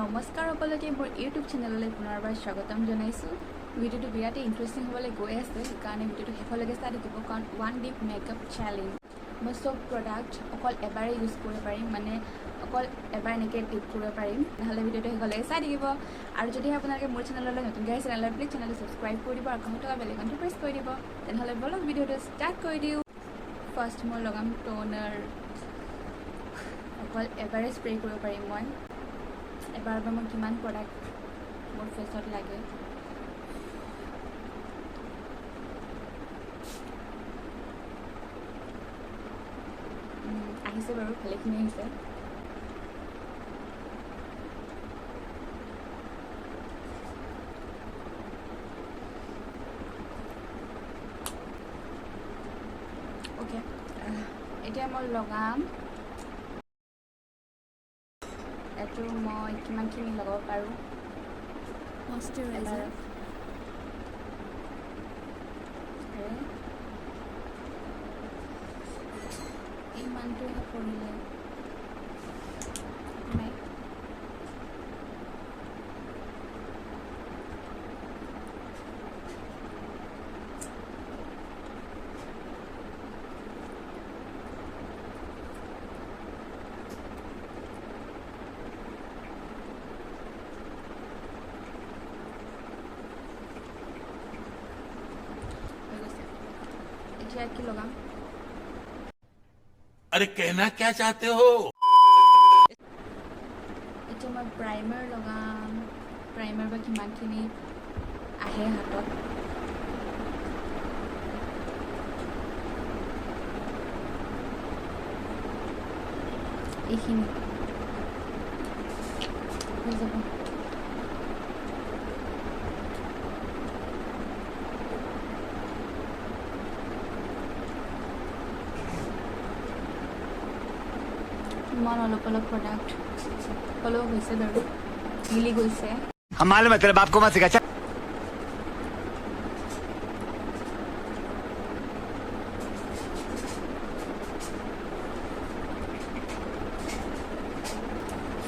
নমস্কাৰ সকলোকে মোৰ ইউটিউব চেনেললৈ পুনৰবাৰ স্বাগতম জনাইছোঁ। ভিডিঅ'টো বিৰাটেই ইণ্টাৰেষ্টিং হ'বলৈ গৈ আছে, সেইকাৰণে ভিডিঅ'টো শেষলৈকে চাই থাকিব, কাৰণ ওৱান ডিপ মেকআপ চেলেঞ্জ। মই চব প্ৰডাক্ট অকল এবাৰেই ইউজ কৰিব পাৰিম, মানে অকল এবাৰ এনেকৈ টিপ কৰিব পাৰিম। নহ'লে ভিডিঅ'টো শেষলৈকে চাই থাকিব। আৰু যদিহে আপোনালোকে মোৰ চেনেললৈ নতুনকৈ আহিছে তেনেহ'লে প্লিজ চেনেলটো ছাবস্ক্ৰাইব কৰি দিব আৰু কাষত থকা বেল আইকনটো প্ৰেছ কৰি দিব। তেনেহ'লে বলক ভিডিঅ'টো ষ্টাৰ্ট কৰি দিওঁ। ফাৰ্ষ্ট মই লগাম টোনাৰ। অকল এবাৰেই স্প্ৰে কৰিব পাৰিম মই। এবাৰ মই কিমান প্ৰডাক্ট মোৰ ফেচত লাগে। আহিছে বাৰু, ভালেখিনি আহিছে। অ'কে, এতিয়া মই লগাম এইটো। মই কিমানখিনি লগাব পাৰোঁ মইশ্চাৰাইজাৰ। ইমানটোহে পৰিলে নাই। এতিয়া কি লগাম? अरे कहना क्या चाहते हो? এতিয়া মই প্ৰাইমাৰ লগাম। প্ৰাইমাৰ বা কিমানখিনি আহে হাতত। এইখিনি হৈ যাব। ইমান অলপ অলপ প্ৰডাক্ট হ'লেও হৈছে বাৰু, মিলি গৈছে। मालूम है तेरे बाप को मत सिखा।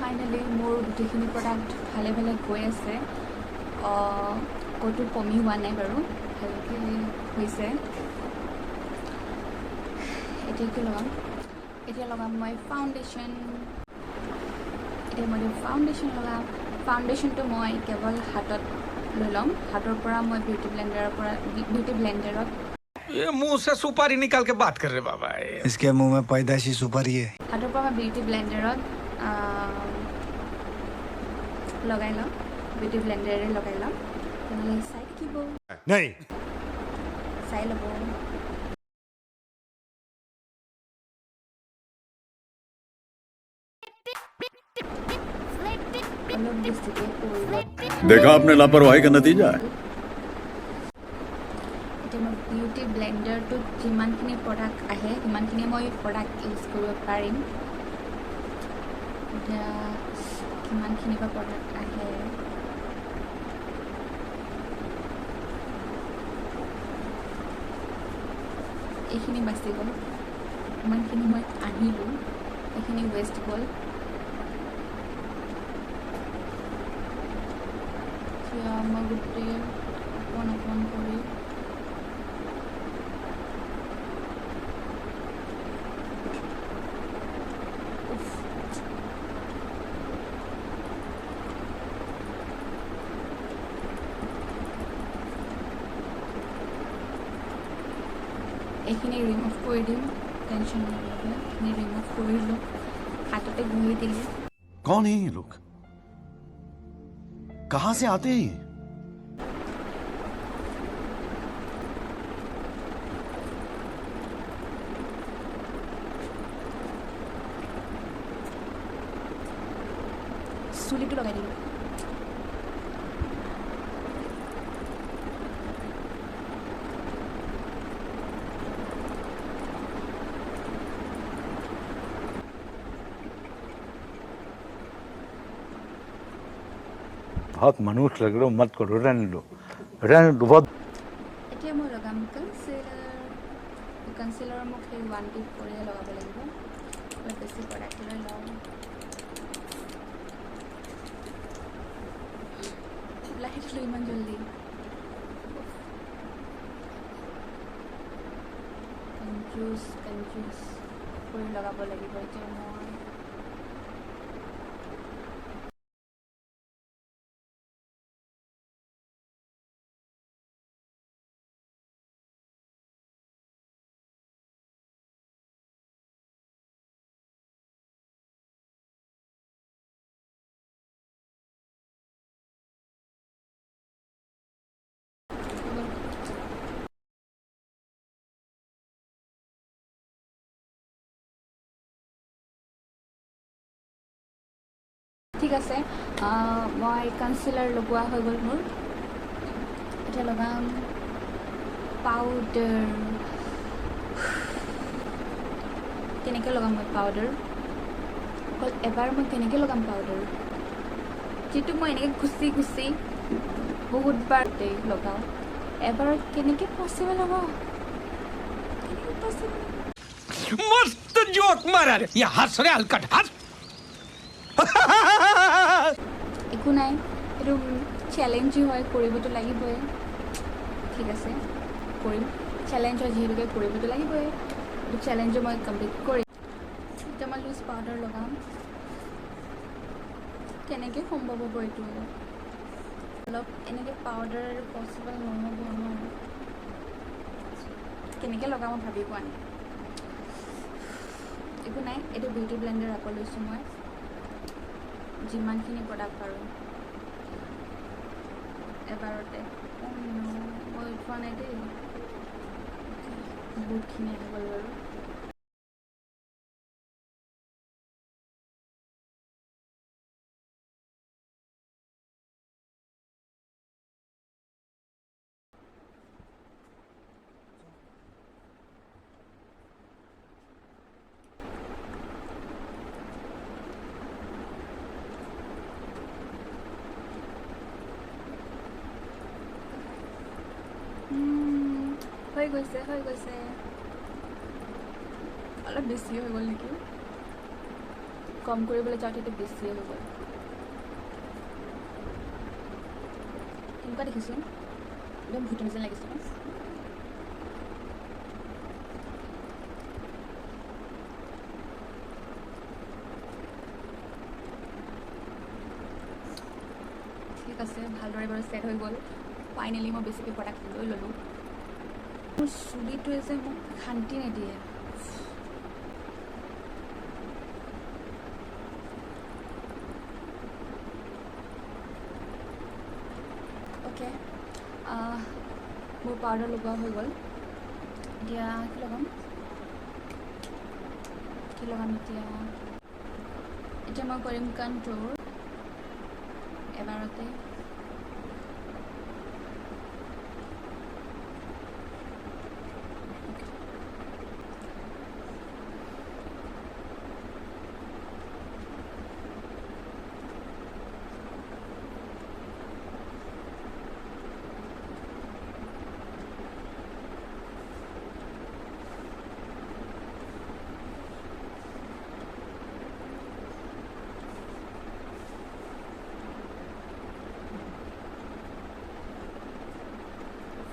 ফাইনেলি মোৰ গোটেইখিনি প্ৰডাক্ট ভালে ভালে গৈ আছে, ক'তো কমি হোৱা নাই বাৰু, ভালকৈ হৈছে। এতিয়া কি লগাম? এতিয়া লগাম মই ফাউণ্ডেশ্যন। এতিয়া মই ফাউণ্ডেশ্যন লগাম। ফাউণ্ডেশ্যনটো মই কেৱল হাতত লৈ ল'ম। হাতৰ পৰা মই বিউটি ব্লেণ্ডাৰত ये मुंह से सुपारी निकाल के बात कर रहे बाबा। इसके मुंह में पैदाशी सुपारी है। হাতৰ পৰা মই বিউটি ব্লেণ্ডাৰত লগাই ল'ম। বিউটি ব্লেণ্ডাৰে লগাই ল'ম। তেনেহ'লে চাই থাকিব, नहीं চাই ল'ব। অলপ বেছিকৈ পৰিব। देखा आपने लापरवाही का नतीजा है। এতিয়া মই বিউটি ব্লেণ্ডাৰটোত যিমানখিনি প্ৰডাক্ট আহে সিমানখিনি মই প্ৰডাক্ট ইউজ কৰিব পাৰিম। এতিয়া কিমানখিনি বা প্ৰডাক্ট আহে এইখিনি বাচি গ'ল। ইমানখিনি মই আনিলোঁ, এইখিনি ৱেষ্ট গ'ল। এতিয়া মই গোটেই অকণ অকণ কৰি এইখিনি ৰিমুভ কৰি দিম। টেনশ্যন নল'ব, এইখিনি ৰিমুভ কৰিলোঁ, হাততে ঘঁহি দিলোঁ। कौन है ये लोग? कहाँ से आते हैं? চুলিটো লগাই দিলোঁ। बहुत मनुष्य लग रहे हो, मत करो, रहने दो बहुत। এতিয়া মই লগাম কনচিলাৰ। কনচিলাৰ মোক সেই ওৱান টিপ কৰিয়ে লগাব লাগিব। অলপ বেছি প্ৰডাক্ট লৈ লওঁ। উঠিলোঁ ইমান জল্দি কনফিউজ কৰি লগাব লাগিব এতিয়া মই ঠিক আছে মই কনচিলাৰ লগোৱা হৈ গ'ল মোৰ এতিয়া লগাম পাউডাৰ কেনেকৈ লগাম মই পাউডাৰ অকল এবাৰ মই কেনেকৈ লগাম পাউডাৰ যিটো মই এনেকৈ ঘুচি বহুতবাৰ লগাওঁ এবাৰত কেনেকৈ পচিবল হ'ব কেনেকৈ পচিবল मस्त जोक मारा रे ये हंस रे हलकट हंस একো নাই এইটো চেলেঞ্জো হয় কৰিবতো লাগিবই ঠিক আছে কৰিম চেলেঞ্জ হয় যিহেতুকে কৰিবতো লাগিবই এইটো চেলেঞ্জো মই কমপ্লিট কৰিম এতিয়া মই লুজ পাউডাৰ লগাম কেনেকৈ সম্ভৱ হ'ব এইটো অলপ এনেকৈ পাউডাৰ পচিবল নহ'ব ন কেনেকৈ লগাম মই ভাবি পোৱা নাই একো নাই এইটো বিউটি ব্লেণ্ডাৰ আকৌ লৈছোঁ মই যিমানখিনি প্ৰডাক্ট পাৰোঁ এবাৰতে মই উঠোৱা নাই দেই বহুতখিনি আহি গ'ল বাৰু হৈ গৈছে অলপ বেছি হৈ গ'ল নেকি কম কৰিবলৈ যাওঁতে এইটো বেছিয়ে হৈ গ'ল কেনেকুৱা দেখিছোঁ একদম ভূতৰ নিচিনা লাগিছে ঠিক আছে ভালদৰে বাৰু ছেট হৈ গ'ল ফাইনেলি মই বেছিকৈ প্ৰডাক্ট লৈ ল'লোঁ মোৰ চুলিটোৱে যে মোক শান্তি নিদিয়ে অ'কে মোৰ পাউডাৰ লগোৱা হৈ গ'ল এতিয়া কি লগাম এতিয়া মই কৰিম কণ্ট্ৰ'ৰ এবাৰতে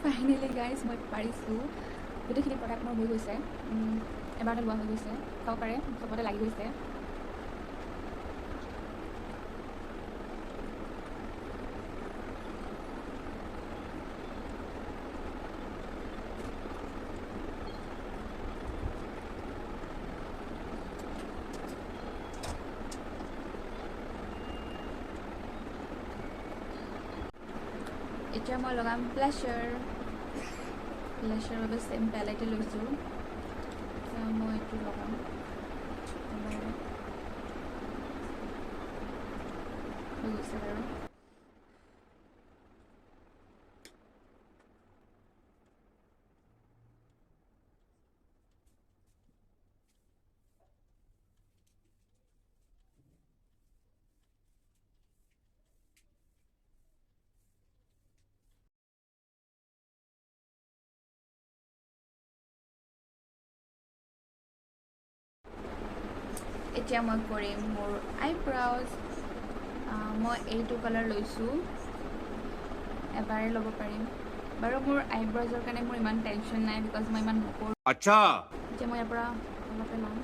ফাইনেলি গাইজ মই পাৰিছোঁ গোটেইখিনি প্ৰডাক্ট মোৰ হৈ গৈছে এবাৰতে লোৱা হৈ গৈছে চাব পাৰে চবতে লাগি গৈছে এতিয়া মই লগাম ব্লাছাৰ বাবে চেম পেলেটে লৈছোঁ মই এইটো লগাম হৈ গৈছে বাৰু এতিয়া মই কৰিম মোৰ আইব্ৰাউজ মই এইটো কালাৰ লৈছোঁ এবাৰে ল'ব পাৰিম বাৰু মোৰ আইব্ৰজৰ কাৰণে মোৰ ইমান টেনশ্যন নাই বিকজ মই ইমান নকৰোঁ अच्छा এতিয়া মই ইয়াৰ পৰা অলপে ল'ম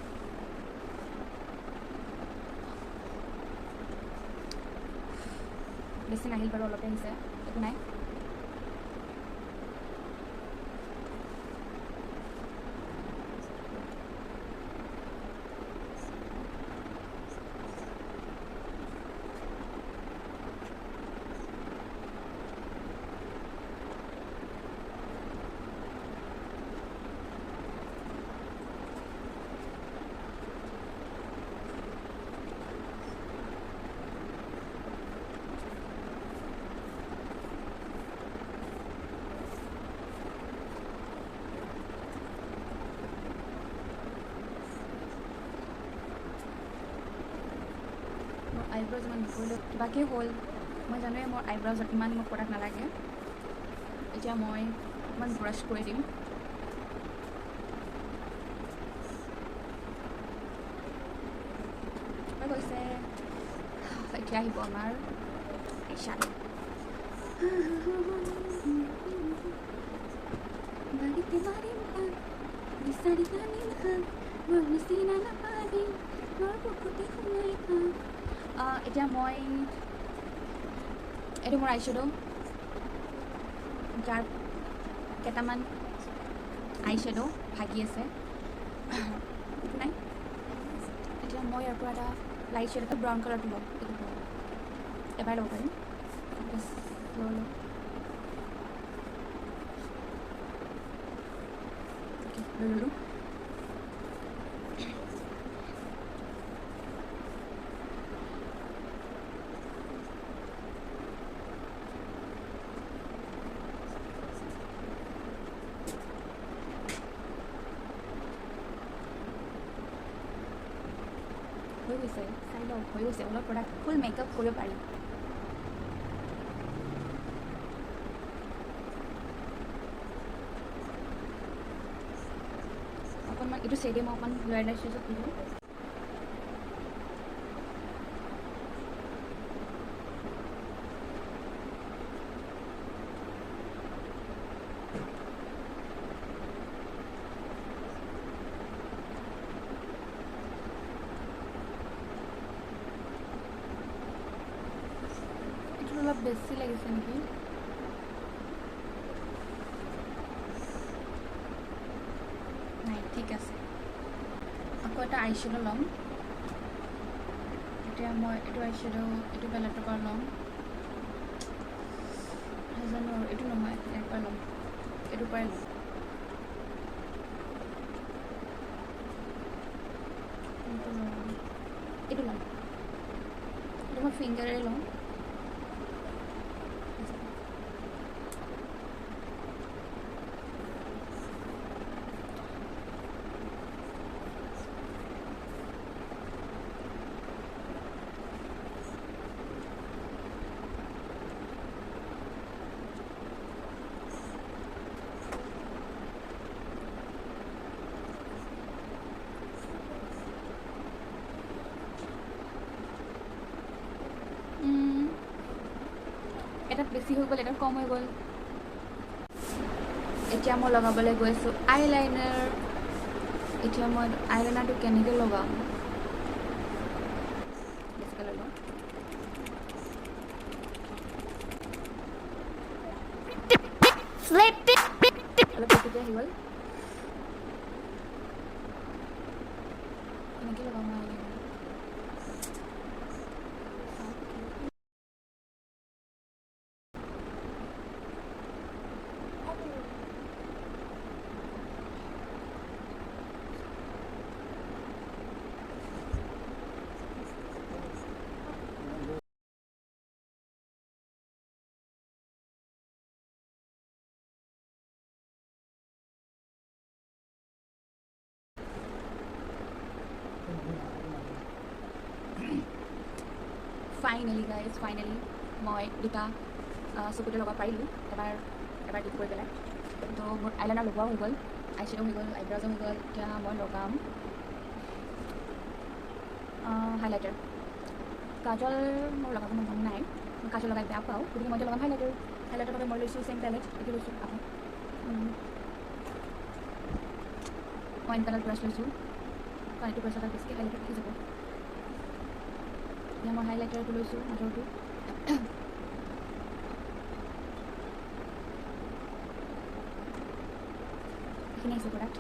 বেছি নাহিল বাৰু অলপে আহিছে একো নাই মোৰ আইব্ৰজ ইমান নকৰিলেও কিবাকৈ হ'ল মই জানোৱে মোৰ আইব্ৰজত ইমান মোক প্ৰডাক্ট নালাগে এতিয়া মই ইমান ব্ৰাছ কৰি দিম হৈ গৈছে এতিয়া আহিব আমাৰ শ্বাডো এতিয়া মই এইটো মোৰ আইশ্বেডো যাৰ কেইটামান আইশ্বেডো ভাগি আছে একো নাই এতিয়া মই ইয়াৰ পৰা এটা লাইট শ্বেড এটা ব্ৰাউন কালাৰটো ল'ম এবাৰ ল'ব পাৰিম লৈ ল'লোঁ হৈ গৈছে চাই লওক হৈ গৈছে অলপ প্ৰডাক্ট ফুল মেকআপ কৰিব পাৰি অকণমান এইটো চেডে মই অকণমান লয়াৰ লাইট দিলোঁ অলপ বেছি লাগিছে নেকি নাই ঠিক আছে আকৌ এটা আইশ্বেডো ল'ম এতিয়া মই এইটো আইশ্বেডো এইটো বেলেগৰ পৰা ল'ম নাজানো আৰু এইটো নহয় ইয়াৰ পৰা ল'ম এইটোৰ পৰাই ল'ম এইটো ল'ম এইটো মই ফিংগাৰে ল'ম এটাত বেছি হৈ গ'ল এটাত কম হৈ গ'ল এতিয়া মই লগাবলৈ গৈছোঁ আইলাইনাৰ এতিয়া মই আইলাইনাৰটো কেনেকৈ লগাম বেছিকৈ লৈ লওঁ অলপ বেছিকৈ আহি গ'ল কেনেকৈ লগাম মই আইলাইনাৰ ফাইনেলি গাইজ ফাইনেলি মই দুটা চকুতে লগাব পাৰিলোঁ এবাৰ ডিপ কৰি পেলাই তো মোৰ আইলাইনাৰ লগোৱাও হৈ গ'ল আইশ্বেডো হৈ গ'ল আইব্ৰজো হৈ গ'ল এতিয়া মই লগাম হাইলাইটাৰ কাজল মোৰ লগাব মন নাই মই কাজল লগাই বেয়া পাওঁ গতিকে মই এতিয়া লগাম হাইলাইটাৰ হাইলাইটাৰ বাবে মই লৈছোঁ চেম পেলেট এইটো লৈছোঁ আকৌ মই কালাৰ ব্ৰাছ লৈছোঁ কাৰণ এইটো ব্ৰাছ এটা বেছিকৈ হাইলাইটাৰ থাকি যাব এতিয়া মই হাইলাইটাৰটো লৈছোঁ মাজৰটো এইখিনি আছে প্ৰডাক্ট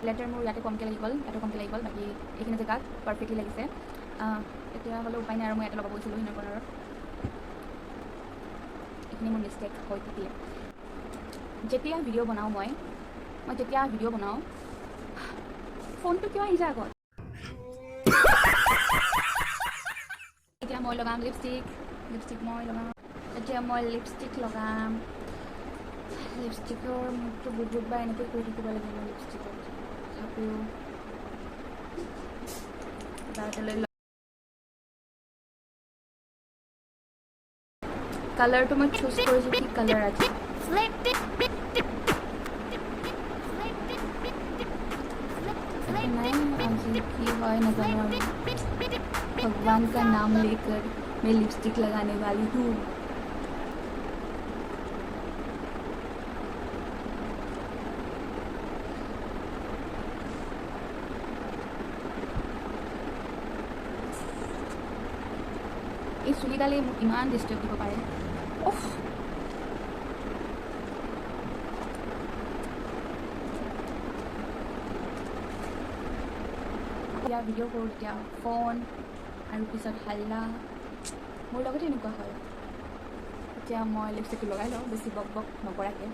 লেটাৰ মোৰ ইয়াতে কমকৈ লাগি গ'ল বাকী এইখিনি জেগাত পাৰফেক্টলি লাগিছে এতিয়া হ'লেও উপায় নাই আৰু মই ইয়াতে লগাব গৈছিলোঁ সিহঁৰ কৰ্ণাৰত এইখিনি মোৰ মিষ্টেক হৈ থাকিলে যেতিয়া ভিডিঅ' বনাওঁ মই যেতিয়া ভিডিঅ' বনাওঁ ফোনটো কিয় আহি যায় আগত এতিয়া মই লগাম লিপষ্টিক মই লগাম এতিয়া মই লিপষ্টিক লগাম লিপষ্টিকৰ মুখটো বহুতবাৰ এনেকৈ কৰি থাকিব লাগে মই লিপষ্টিকত তথাপিও কালাৰটো মই চুজ কৰিছোঁ কি কালাৰ আছে नहीं आज की है नज़ारा भगवान का नाम लेकर मैं लिपस्टिक लगाने वाली हूँ इस चुलीडाले इमान डिस्टर्ब দিব পাৰে উফ ভিডিঅ' কৰোঁ তেতিয়া ফোন আৰু পিছত হাল্লা মোৰ লগতে এনেকুৱা হয় এতিয়া মই লিপষ্টিকটো লগাই লওঁ বেছি বক বক নকৰাকৈ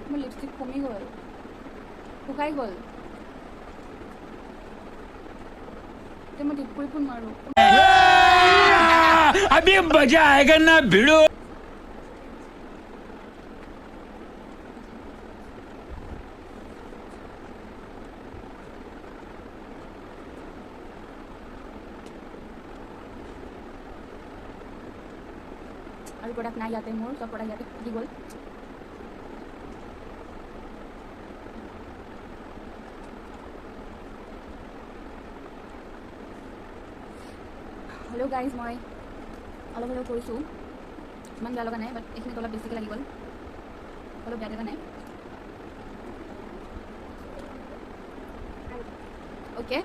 মোৰ লিপষ্টিক কমি গ'ল শুকাই গ'ল मैं टिप कोई मारू अभी मजा आएगा ना भिड़ो और प्रोडक्ट ना जाते मोर सब प्रोडक्ट जाते की बोल हेलो गाइज मैं अलग अलग কৰিছোঁ ইমান বেয়া লগা নাই বাট এইখিনিত অলপ বেছিকৈ লাগি গ'ল অলপ বেয়া লগা নাই অ'কে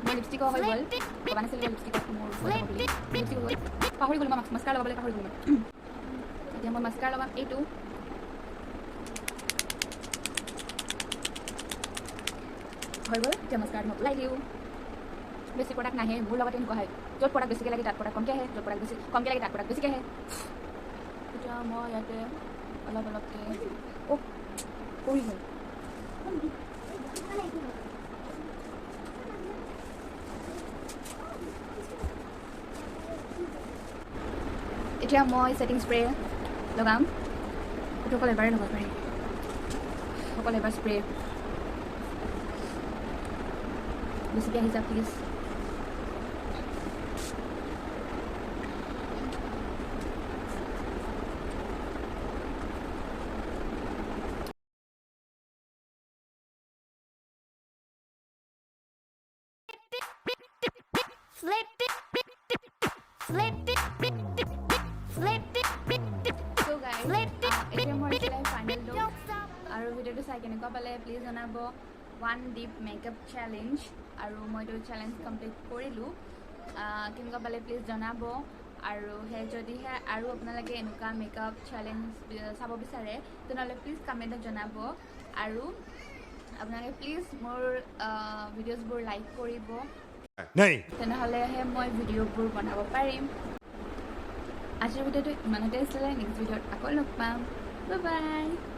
মই লিপষ্টিকো হৈ গ'ল ভবা নাছিলোঁ লিপষ্টিকত মোৰ লিপষ্টিক হৈ গ'ল পাহৰি গ'লোঁ মই মাস্কাৰ লগাবলৈ পাহৰি গ'লোঁ মই এতিয়া মই মাস্কাৰ লগাম এইটো হৈ গ'ল এতিয়া মাস্কাৰটো মই ওলাই দিওঁ বেছি প্ৰডাক্ট নাহে মোৰ লগতে এনেকুৱা হয় য'ত প্ৰডাক্ট বেছিকৈ লাগে তাত প্ৰডাক্ট কমকৈ আহে য'ত প্ৰডাক্ট বেছি কমকৈ লাগে তাত প্ৰডাক্ট বেছিকৈ আহে এতিয়া মই ইয়াতে অলপ অলপকৈ অ' পৰি গ'ল এতিয়া মই ছেটিং স্প্ৰে লগাম এইটো অকল এবাৰেই লগাব পাৰি অকল এবাৰ স্প্ৰে বেছিকৈ আহিছা প্লিজ আৰু ভিডিঅ'টো চাই কেনেকুৱা পালে প্লিজ জনাব 1 ডিপ মেকআপ চেলেঞ্জ আৰু মইতো চেলেঞ্জ কমপ্লিট কৰিলোঁ কেনেকুৱা পালে প্লিজ জনাব আৰু যদিহে আৰু আপোনালোকে এনেকুৱা মেকআপ চেলেঞ্জ চাব বিচাৰে তেনেহ'লে প্লিজ কমেণ্টত জনাব আৰু আপোনালোকে প্লিজ মোৰ ভিডিঅ'ছবোৰ লাইক কৰিব তেনেহ'লেহে মই ভিডিঅ'বোৰ বনাব পাৰিম আজিৰ ভিডিঅ'টো ইমানতে আছিলে নেক্সট ভিডিঅ'ত আকৌ লগ পাম বাই বাই